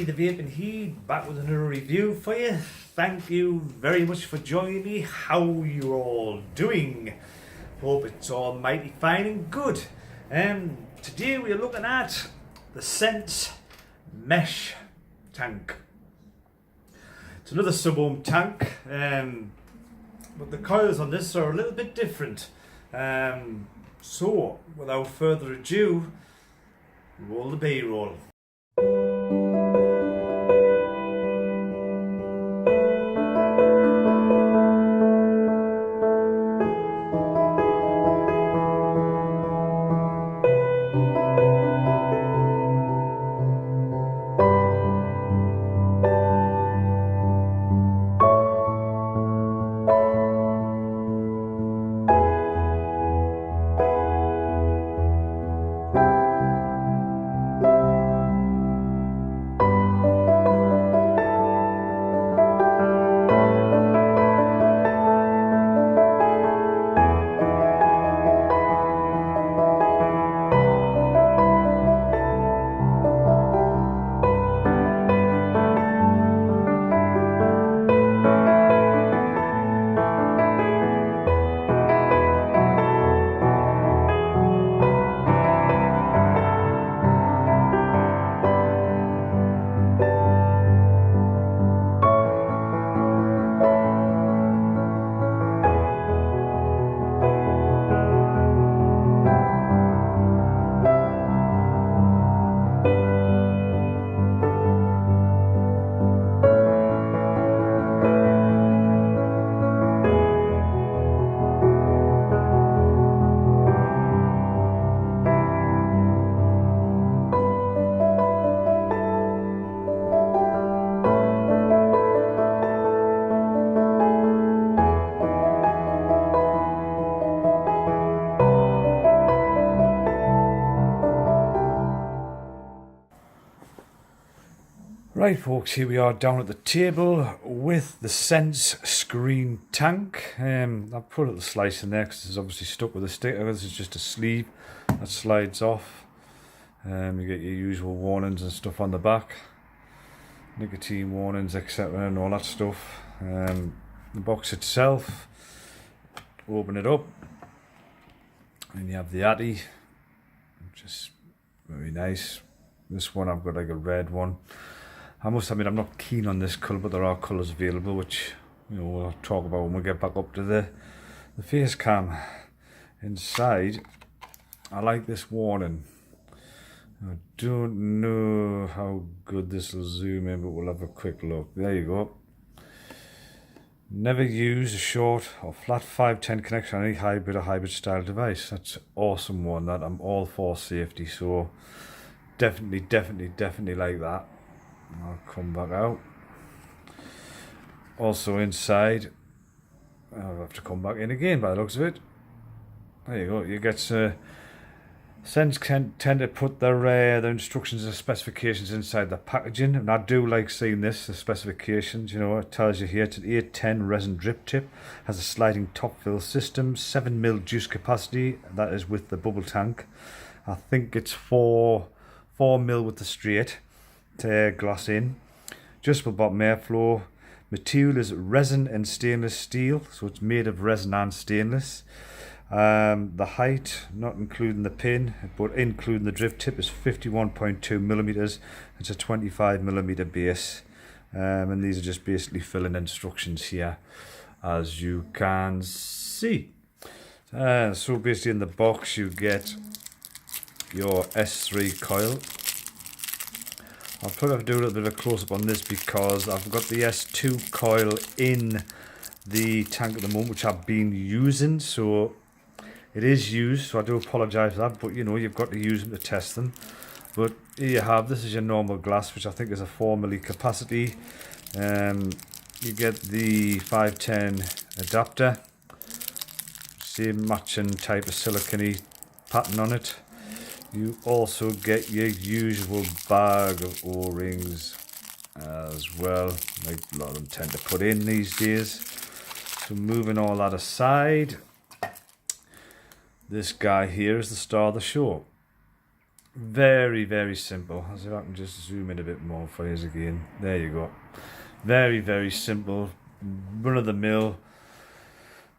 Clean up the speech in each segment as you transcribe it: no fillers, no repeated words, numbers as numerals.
everybody, the Vaping Heed back with another review for you. Thank you very much for joining me. How you all doing? Hope it's all mighty fine and good. Today we are looking at the Scents Mesh tank. It's another sub-ohm tank, but the coils on this are a little bit different. So without further ado, roll the B-roll. Right folks, here we are down at the table with the Scents screen tank. I've put a little slice in there because it's obviously stuck with a sticker. This is just a sleeve that slides off. You get your usual warnings and stuff on the back. Nicotine warnings, etc. and all that stuff. The box itself, open it up and you have the Addy, which is very nice. This one I've got like a red one. I must admit I'm not keen on this colour, but there are colours available which we'll talk about when we get back up to the face cam. Inside, I like this warning. I don't know how good this will zoom in, but we'll have a quick look. There you go. Never use a short or flat 510 connection on any hybrid or hybrid style device. That's an awesome one. That I'm all for safety, so definitely like that. I'll come back out. Also inside, I'll have to come back in again by the looks of it. There you go. You get Scents tend to put their instructions and specifications inside the packaging, and I do like seeing this. The specifications, it tells you here it's an 810 resin drip tip, has a sliding top fill system, 7mm juice capacity. That is with the bubble tank. I think it's 4mm with the straight to air glass in. Adjustable bottom airflow. Material is resin and stainless steel, so it's made of resin and stainless. The height, not including the pin, but including the drip tip, is 51.2mm. It's a 25mm base, and these are just basically filling instructions here, as you can see. So basically in the box you get your S3 coil. I'll probably do a little bit of a close-up on this because I've got the S2 coil in the tank at the moment, which I've been using, so it is used, so I do apologise for that, but you've got to use them to test them. But here you have, this is your normal glass, which I think is a 4mm capacity. You get the 510 adapter, same matching type of silicone pattern on it. You also get your usual bag of O-rings as well, like a lot of them tend to put in these days. So moving all that aside, this guy here is the star of the show. Very, very simple. As if I can just zoom in a bit more for you again. There you go. Very, very simple, run of the mill,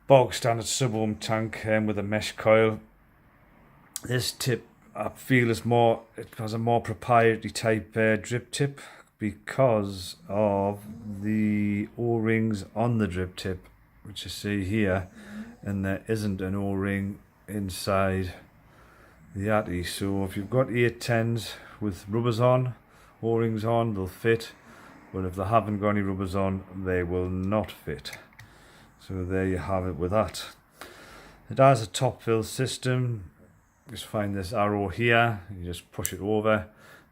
bog standard sub-ohm tank with a mesh coil. This tip I feel is more, it has a more proprietary type drip tip because of the O-rings on the drip tip, which you see here, and there isn't an O-ring inside the Atty. So if you've got 810s with rubbers on, O-rings on, they'll fit, but if they haven't got any rubbers on, they will not fit. So there you have it with that. It has a top fill system. Just find this arrow here, you just push it over,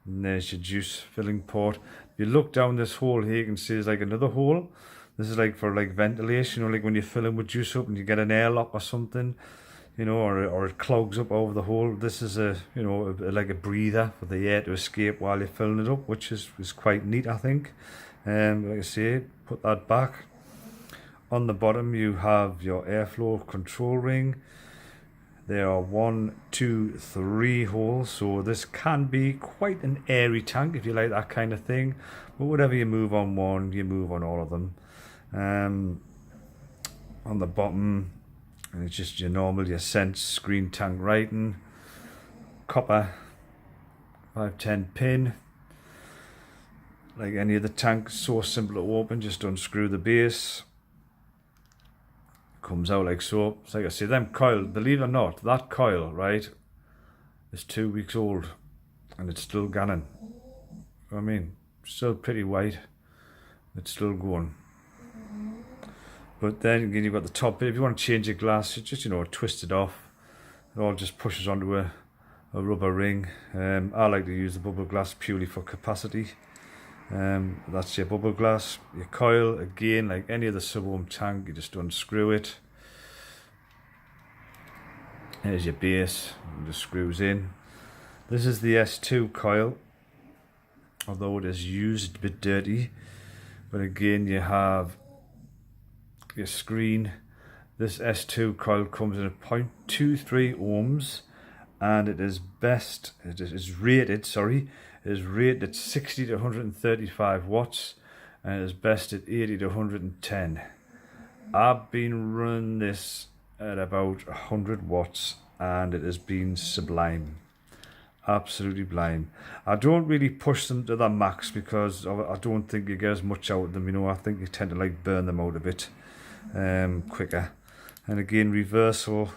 and there's your juice filling port. If you look down this hole here, you can see there's like another hole. This is like for like ventilation, like when you're filling with juice up and you get an airlock or something, or it clogs up over the hole. This is like a breather for the air to escape while you're filling it up, which is quite neat, I think. Like I say, put that back. On the bottom you have your airflow control ring. There are 1, 2, 3 holes, so this can be quite an airy tank if you like that kind of thing. But whatever you move on one, you move on all of them. On the bottom, it's just your sense screen tank writing, copper 510 pin. Like any other tank, so simple to open. Just unscrew the base. Comes out like so. So like I say, them coil, believe it or not, that coil, right, is 2 weeks old and it's still gunning. I mean, still pretty white. It's still going. But then again, you've got the top bit. If you want to change your glass, you just twist it off. It all just pushes onto a rubber ring. I like to use the bubble glass purely for capacity. That's your bubble glass. Your coil, again, like any other sub-ohm tank, you just unscrew it. There's your base, it just screws in. This is the S2 coil, although it is used a bit dirty. But again, you have your screen. This S2 coil comes in at 0.23 ohms, and it is rated at 60 to 135 watts, and it is best at 80 to 110. I've been running this at about 100 watts and it has been sublime, absolutely blind. I don't really push them to their max because I don't think you get as much out of them. I think you tend to like burn them out a bit quicker. And again, reversal,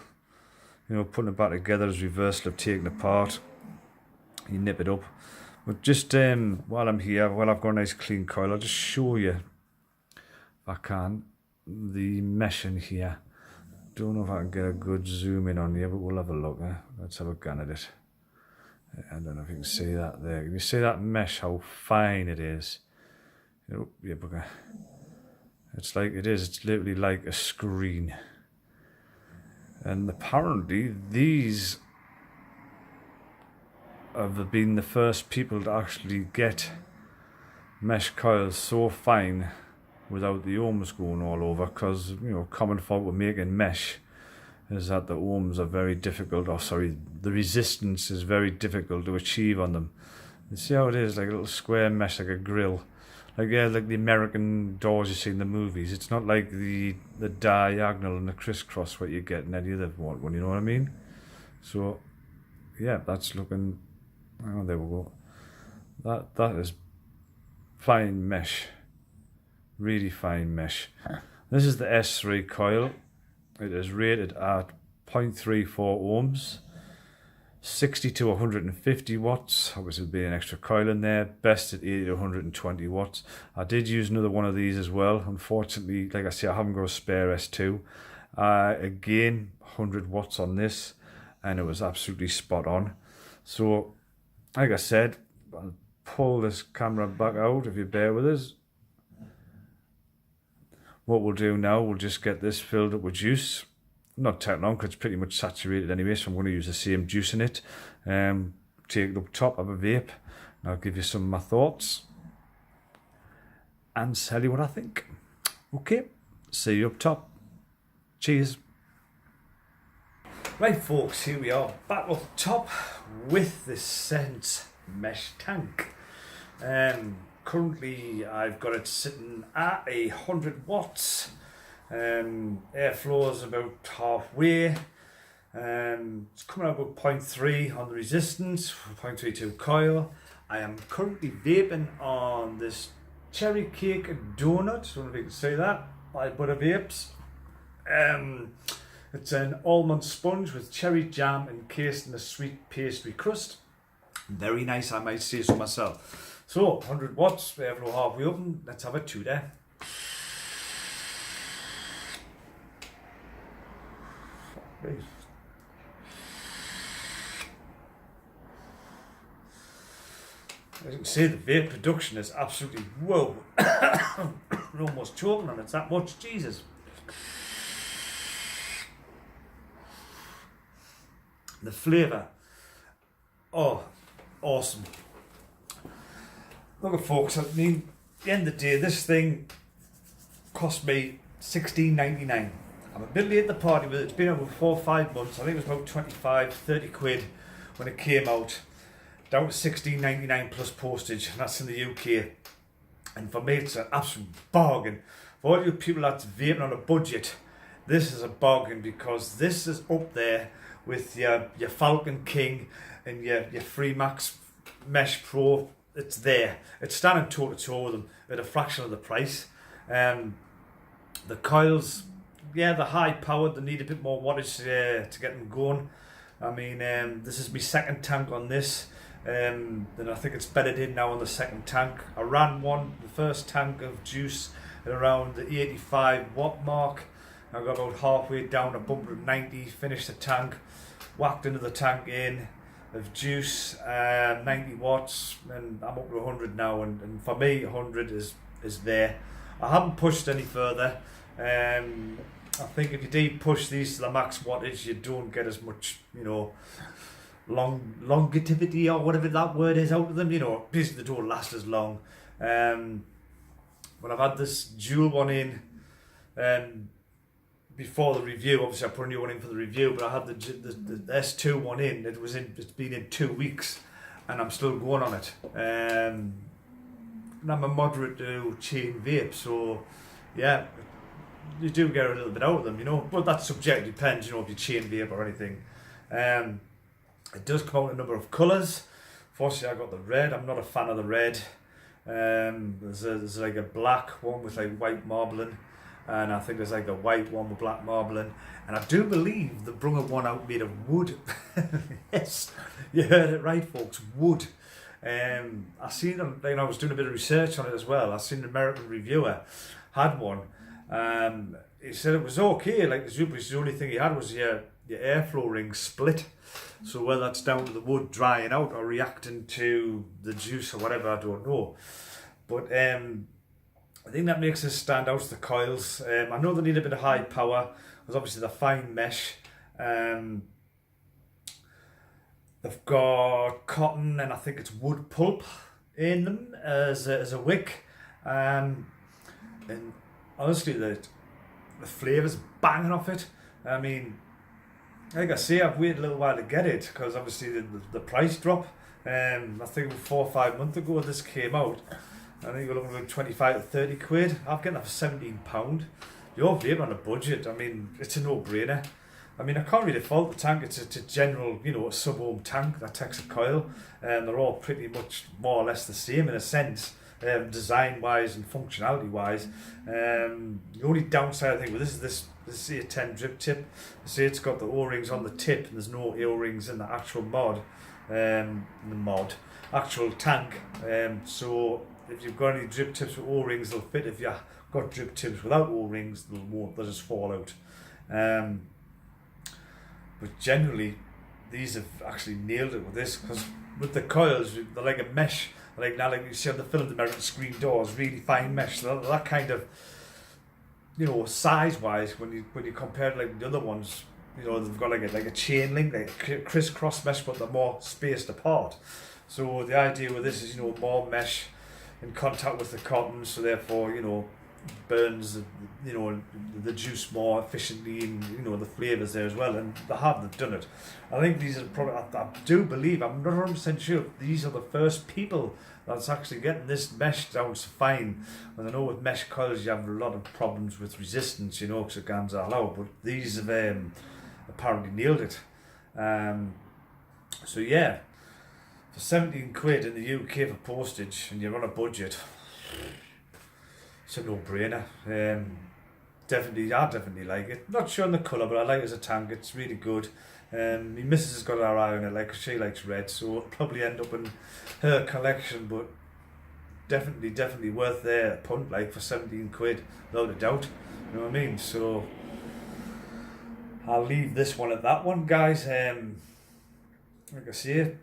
putting it back together is reversal of taking apart. You nip it up. But just while I'm here, while I've got a nice clean coil, I'll just show you, if I can, the mesh in here. Don't know if I can get a good zoom in on here, but we'll have a look. Let's have a gun at it. I don't know if you can see that there. Can you see that mesh, how fine it is? Yeah, bugger. It's literally like a screen. And apparently these have been the first people to actually get mesh coils so fine without the ohms going all over, because common fault with making mesh is that the ohms are very difficult, the resistance is very difficult to achieve on them. You see how it is, like a little square mesh, like a grill, like the American doors you see in the movies. It's not like the diagonal and the crisscross what you get in any other one, you know what I mean? So yeah, that's looking, oh, there we go. That is fine mesh. Really fine mesh. This is the S3 coil. It is rated at 0.34 ohms, 60 to 150 watts. Obviously there'll be an extra coil in there. Best at 80 to 120 watts. I did use another one of these as well. Unfortunately, like I say, I haven't got a spare S2. Again, 100 watts on this, and it was absolutely spot on. So, like I said, I'll pull this camera back out if you bear with us. What we'll do now, we'll just get this filled up with juice. Not take long because it's pretty much saturated anyway, so I'm going to use the same juice in it. Take it up top, have a vape, and I'll give you some of my thoughts and tell you what I think. Okay, see you up top. Cheers. Right folks, here we are back up top with the Sense mesh tank. Currently I've got it sitting at 100 watts. Airflow is about halfway. It's coming out about 0.3 on the resistance, 0.32 coil. I am currently vaping on this cherry cake donut. I don't know if you can see that. By Butter Vapes. It's an almond sponge with cherry jam encased in a sweet pastry crust. Very nice, I might say so myself. So, 100 watts, airflow halfway open. Let's have a two there. Right. As you can see, the vape production is absolutely whoa. We're almost choking on it, it's that much, Jesus. The flavour, oh, awesome. Look at folks, I mean, at the end of the day, this thing cost me $16.99. I'm a bit late at the party with it. It's been over 4 or 5 months. I think it was about 25, 30 quid when it came out. Down to $16.99 plus postage, and that's in the UK. And for me, it's an absolute bargain. For all you people that's vaping on a budget, this is a bargain because this is up there with your Falcon King and your Freemax Mesh Pro. It's there. It's standing toe to toe with them at a fraction of the price. The coils, yeah, they're high powered. They need a bit more wattage to get them going. I mean, this is my second tank on this. Then I think it's bedded in now on the second tank. I ran the first tank of juice at around the 85 watt mark. I got about halfway down, I bumped at 90, finished the tank, whacked into the tank in of juice, 90 watts, and I'm up to 100 now, and for me 100 is there. I haven't pushed any further. I think if you do push these to the max wattage, you don't get as much, longevity or whatever that word is out of them, basically they don't last as long. When I've had this dual one in, before the review, obviously I put a new one in for the review, but I had the S2 one in. It's been in 2 weeks, and I'm still going on it. And I'm a moderate to chain vape, so yeah, you do get a little bit out of them, But that subject depends, if you chain vape or anything. It does come out in a number of colours. Fortunately, I got the red. I'm not a fan of the red. There's like a black one with like white marbling. And I think there's like a white one with black marbling. And I do believe the Brunger one out made of wood. Yes, you heard it right, folks, wood. I seen them, I was doing a bit of research on it as well. I seen an American reviewer had one. He said it was okay, like the only thing he had was your airflow ring split. So whether that's down to the wood drying out or reacting to the juice or whatever, I don't know. But I think that makes us stand out to the coils. I know they need a bit of high power, because obviously they're fine mesh. They've got cotton and I think it's wood pulp in them as a wick. And honestly, the flavour's banging off it. I mean, like I say, I've waited a little while to get it, because obviously the price drop. I think 4 or 5 months ago this came out. I think you're looking at 25 to 30 quid. I'm getting that for £17. You're vaping on a budget. I mean, it's a no-brainer. I mean, I can't really fault the tank. It's a general, a sub-ohm tank that takes a coil. And they're all pretty much more or less the same in a sense, design-wise and functionality-wise. The only downside, I think, with this is a 10 drip tip. See, it's got the O-rings on the tip, and there's no O-rings in the actual actual tank. So if you've got any drip tips with O-rings, they'll fit. If you've got drip tips without O-rings, they'll just fall out. But generally, these have actually nailed it with this, because with the coils, they're like a mesh. Like you see on the film, the American screen doors, really fine mesh. So that kind of, size-wise, when you compare it like the other ones, they've got like a chain link, like a crisscross mesh, but they're more spaced apart. So the idea with this is, more mesh in contact with the cotton, so therefore, burns the juice more efficiently, and the flavours there as well, and they've done it. I think these are probably, I do believe, I'm not 100% sure, these are the first people that's actually getting this mesh down so fine. And I know with mesh coils you have a lot of problems with resistance, because the gans are low, but these have apparently nailed it. So yeah, for 17 quid in the UK for postage, and you're on a budget, it's a no-brainer. I definitely like it. Not sure on the colour, but I like it as a tank. It's really good. My missus has got her eye on it, she likes red, so it'll probably end up in her collection, but definitely worth their punt, for 17 quid, without a doubt. You know what I mean? So I'll leave this one at that one, guys. Like I say,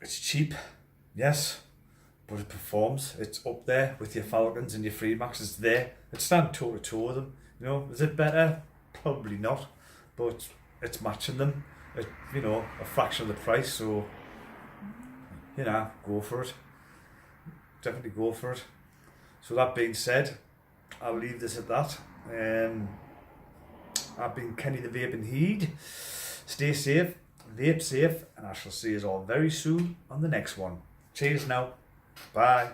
it's cheap, yes, but it performs. It's up there with your Falcons and your Freemax. It's there. It stands toe to toe with them. Is it better? Probably not, but it's matching them at a fraction of the price. So go for it. Definitely go for it. So that being said, I'll leave this at that. I've been Kenny the Vaping Heed. Stay safe, vape safe, and I shall see you all very soon on the next one. Cheers now. Bye.